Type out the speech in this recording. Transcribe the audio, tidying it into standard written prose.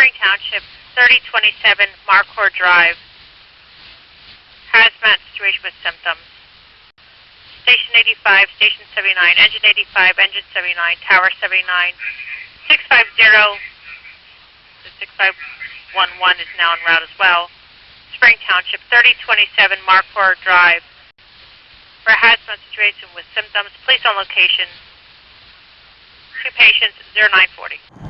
Spring Township, 3027 Marcourt Drive. Hazmat situation with symptoms. Station 85, Station 79, Engine 85, Engine 79, Tower 79, 650, the 6511 is now en route as well. Spring Township, 3027 Marcourt Drive. For a hazmat situation with symptoms, please on location. 2 patients, 0940.